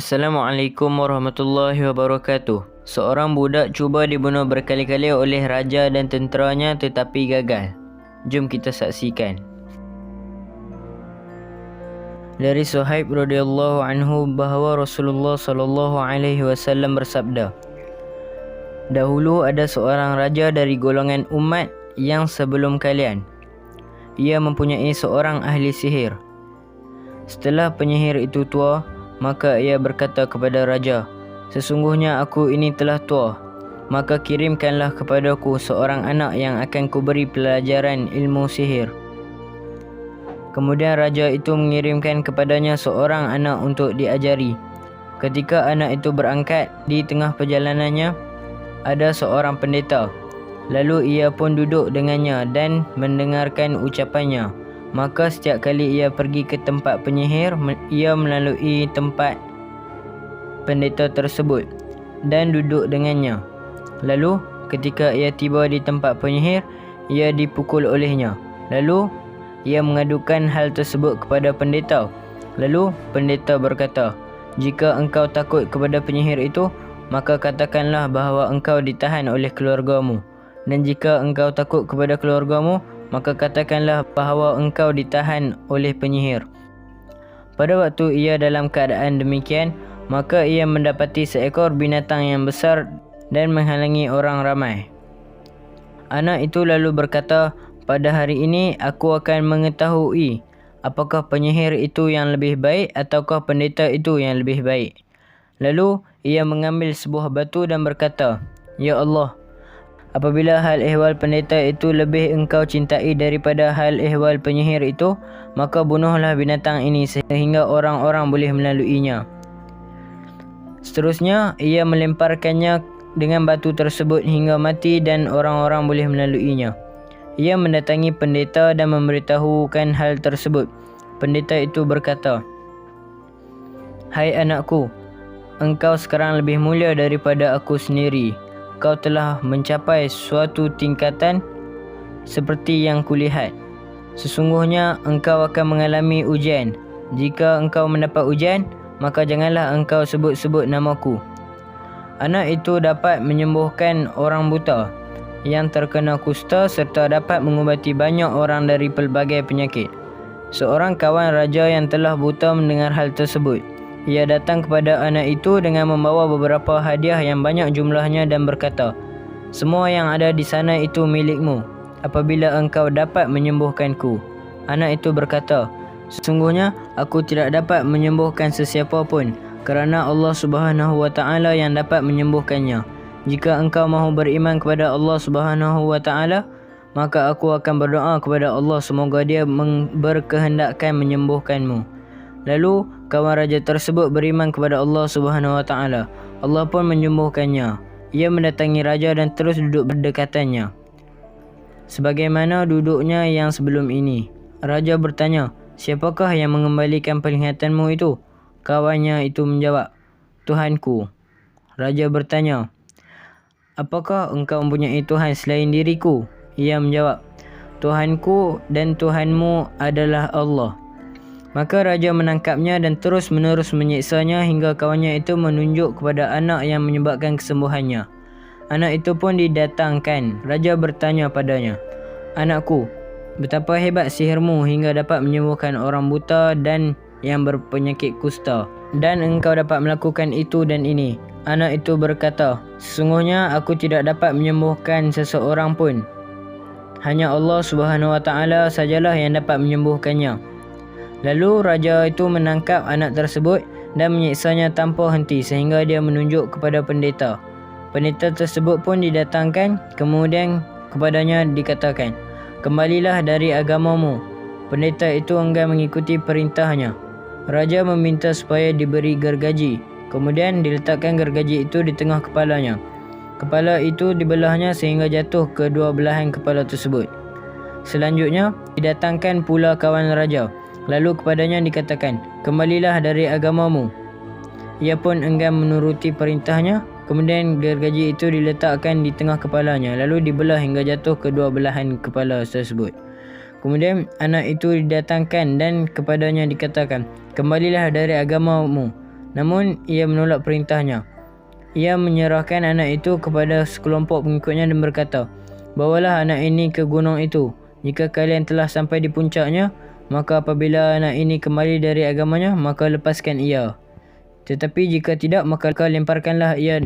Assalamualaikum warahmatullahi wabarakatuh. Seorang budak cuba dibunuh berkali-kali oleh raja dan tenteranya tetapi gagal. Jom kita saksikan. Dari Suhaib radhiyallahu anhu bahawa Rasulullah sallallahu alaihi wasallam bersabda, "Dahulu ada seorang raja dari golongan umat yang sebelum kalian. Ia mempunyai seorang ahli sihir. Setelah penyihir itu tua, maka ia berkata kepada raja, 'Sesungguhnya aku ini telah tua, maka kirimkanlah kepadaku seorang anak yang akan kuberi pelajaran ilmu sihir.' Kemudian raja itu mengirimkan kepadanya seorang anak untuk diajari. Ketika anak itu berangkat, di tengah perjalanannya ada seorang pendeta. Lalu ia pun duduk dengannya dan mendengarkan ucapannya. Maka setiap kali ia pergi ke tempat penyihir, ia melalui tempat pendeta tersebut dan duduk dengannya. Lalu ketika ia tiba di tempat penyihir, ia dipukul olehnya. Lalu ia mengadukan hal tersebut kepada pendeta. Lalu pendeta berkata, 'Jika engkau takut kepada penyihir itu, maka katakanlah bahawa engkau ditahan oleh keluargamu. Dan jika engkau takut kepada keluargamu, maka katakanlah bahawa engkau ditahan oleh penyihir.' Pada waktu ia dalam keadaan demikian, maka ia mendapati seekor binatang yang besar dan menghalangi orang ramai. Anak itu lalu berkata, 'Pada hari ini aku akan mengetahui apakah penyihir itu yang lebih baik ataukah pendeta itu yang lebih baik.' Lalu ia mengambil sebuah batu dan berkata, 'Ya Allah, apabila hal ehwal pendeta itu lebih engkau cintai daripada hal ehwal penyihir itu, maka bunuhlah binatang ini sehingga orang-orang boleh melaluinya.' Seterusnya, ia melemparkannya dengan batu tersebut hingga mati dan orang-orang boleh melaluinya. Ia mendatangi pendeta dan memberitahukan hal tersebut. Pendeta itu berkata, 'Hai anakku, engkau sekarang lebih mulia daripada aku sendiri. Kau telah mencapai suatu tingkatan seperti yang kulihat. Sesungguhnya engkau akan mengalami ujian. Jika engkau mendapat ujian, maka janganlah engkau sebut-sebut namaku.' Anak itu dapat menyembuhkan orang buta yang terkena kusta serta dapat mengubati banyak orang dari pelbagai penyakit. Seorang kawan raja yang telah buta mendengar hal tersebut. Ia datang kepada anak itu dengan membawa beberapa hadiah yang banyak jumlahnya dan berkata, 'Semua yang ada di sana itu milikmu apabila engkau dapat menyembuhkanku.' Anak itu berkata, 'Sesungguhnya aku tidak dapat menyembuhkan sesiapa pun, kerana Allah Subhanahu wa Ta'ala yang dapat menyembuhkannya. Jika engkau mahu beriman kepada Allah Subhanahu wa Ta'ala, maka aku akan berdoa kepada Allah semoga Dia berkehendakkan menyembuhkanmu.' Lalu kawan raja tersebut beriman kepada Allah Subhanahu wa Ta'ala. Allah pun menyembuhkannya. Ia mendatangi raja dan terus duduk berdekatannya, sebagaimana duduknya yang sebelum ini. Raja bertanya, 'Siapakah yang mengembalikan penglihatanmu itu?' Kawannya itu menjawab, 'Tuhanku.' Raja bertanya, 'Apakah engkau mempunyai Tuhan selain diriku?' Ia menjawab, 'Tuhanku dan Tuhanmu adalah Allah.' Maka raja menangkapnya dan terus-menerus menyiksanya hingga kawannya itu menunjuk kepada anak yang menyebabkan kesembuhannya. Anak itu pun didatangkan. Raja bertanya padanya, 'Anakku, betapa hebat sihirmu hingga dapat menyembuhkan orang buta dan yang berpenyakit kusta, dan engkau dapat melakukan itu dan ini.' Anak itu berkata, 'Sesungguhnya aku tidak dapat menyembuhkan seseorang pun. Hanya Allah Subhanahu wa Ta'ala sajalah yang dapat menyembuhkannya.' Lalu raja itu menangkap anak tersebut dan menyiksanya tanpa henti sehingga dia menunjuk kepada pendeta. Pendeta tersebut pun didatangkan, kemudian kepadanya dikatakan, 'Kembalilah dari agamamu.' Pendeta itu enggan mengikuti perintahnya. Raja meminta supaya diberi gergaji. Kemudian diletakkan gergaji itu di tengah kepalanya. Kepala itu dibelahnya sehingga jatuh ke dua belahan kepala tersebut. Selanjutnya didatangkan pula kawan raja. Lalu kepadanya dikatakan, 'Kembalilah dari agamamu.' Ia pun enggan menuruti perintahnya. Kemudian gergaji itu diletakkan di tengah kepalanya, lalu dibelah hingga jatuh ke dua belahan kepala tersebut. Kemudian anak itu didatangkan dan kepadanya dikatakan, 'Kembalilah dari agamamu.' Namun ia menolak perintahnya. Ia menyerahkan anak itu kepada sekelompok pengikutnya dan berkata, "Bawalah anak ini ke gunung itu. Jika kalian telah sampai di puncaknya, maka apabila anak ini kembali dari agamanya, maka lepaskan ia. Tetapi jika tidak, maka lemparkanlah ia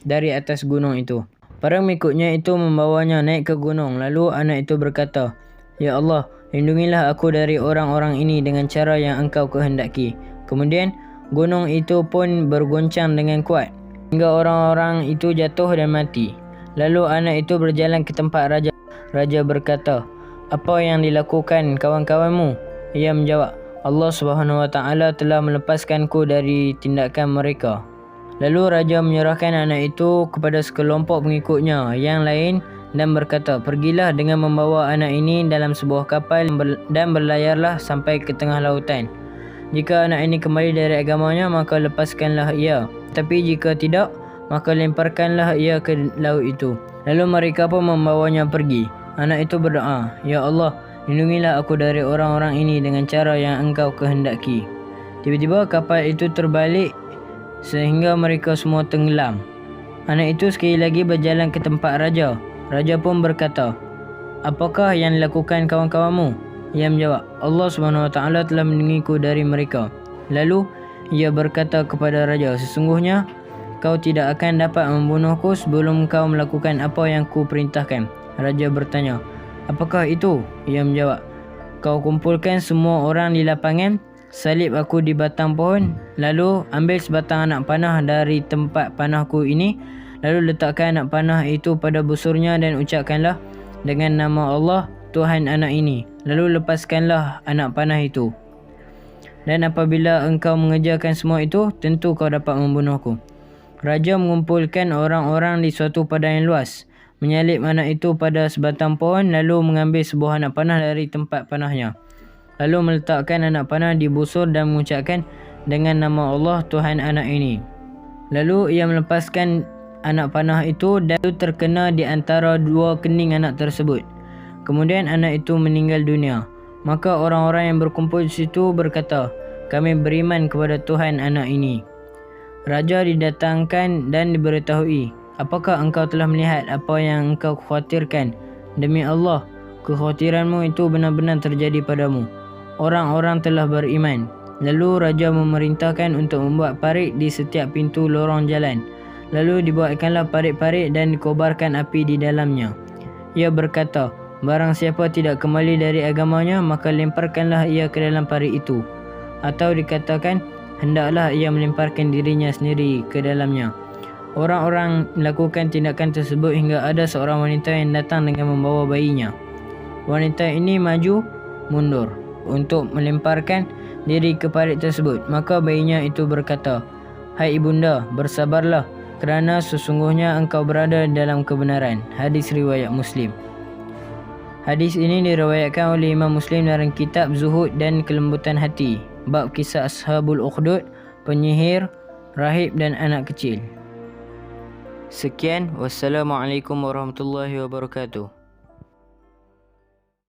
dari atas gunung itu." Para pengikutnya itu membawanya naik ke gunung. Lalu anak itu berkata, "Ya Allah, lindungilah aku dari orang-orang ini dengan cara yang Engkau kehendaki." Kemudian gunung itu pun bergoncang dengan kuat hingga orang-orang itu jatuh dan mati. Lalu anak itu berjalan ke tempat raja. Raja berkata, "Apa yang dilakukan kawan-kawanmu?" Ia menjawab, "Allah SWT telah melepaskanku dari tindakan mereka." Lalu raja menyerahkan anak itu kepada sekelompok pengikutnya yang lain dan berkata, "Pergilah dengan membawa anak ini dalam sebuah kapal dan berlayarlah sampai ke tengah lautan. Jika anak ini kembali dari agamanya, maka lepaskanlah ia. Tapi jika tidak, maka lemparkanlah ia ke laut itu." Lalu mereka pun membawanya pergi. Anak itu berdoa, "Ya Allah, lindungilah aku dari orang-orang ini dengan cara yang Engkau kehendaki." Tiba-tiba kapal itu terbalik sehingga mereka semua tenggelam. Anak itu sekali lagi berjalan ke tempat raja. Raja pun berkata, "Apakah yang dilakukan kawan-kawanmu?" Ia menjawab, "Allah SWT telah melindungiku dari mereka." Lalu ia berkata kepada raja, "Sesungguhnya kau tidak akan dapat membunuhku sebelum kau melakukan apa yang ku perintahkan." Raja bertanya, "Apakah itu?" Ia menjawab, "Kau kumpulkan semua orang di lapangan, salib aku di batang pohon, lalu ambil sebatang anak panah dari tempat panahku ini, lalu letakkan anak panah itu pada busurnya dan ucapkanlah, 'Dengan nama Allah, Tuhan anak ini.' Lalu lepaskanlah anak panah itu. Dan apabila engkau mengerjakan semua itu, tentu kau dapat membunuhku." Raja mengumpulkan orang-orang di suatu padang yang luas, menyalip anak itu pada sebatang pohon, lalu mengambil sebuah anak panah dari tempat panahnya, lalu meletakkan anak panah di busur dan mengucapkan, "Dengan nama Allah, Tuhan anak ini." Lalu ia melepaskan anak panah itu dan itu terkena di antara dua kening anak tersebut. Kemudian anak itu meninggal dunia. Maka orang-orang yang berkumpul di situ berkata, "Kami beriman kepada Tuhan anak ini." Raja didatangkan dan diberitahui, "Apakah engkau telah melihat apa yang engkau khawatirkan? Demi Allah, kekhawatiranmu itu benar-benar terjadi padamu. Orang-orang telah beriman." Lalu raja memerintahkan untuk membuat parit di setiap pintu lorong jalan. Lalu dibuatkanlah parit-parit dan dikobarkan api di dalamnya. Ia berkata, "Barang siapa tidak kembali dari agamanya, maka lemparkanlah ia ke dalam parit itu." Atau dikatakan, hendaklah ia melemparkan dirinya sendiri ke dalamnya. Orang-orang melakukan tindakan tersebut hingga ada seorang wanita yang datang dengan membawa bayinya. Wanita ini maju mundur untuk melemparkan diri ke parit tersebut. Maka bayinya itu berkata, "Hai ibunda, bersabarlah, kerana sesungguhnya engkau berada dalam kebenaran." Hadis riwayat Muslim. Hadis ini diriwayatkan oleh Imam Muslim dalam kitab Zuhud dan Kelembutan Hati, bab kisah Ashabul Ukhdud, penyihir, rahib dan anak kecil. Sekian, wassalamualaikum warahmatullahi wabarakatuh.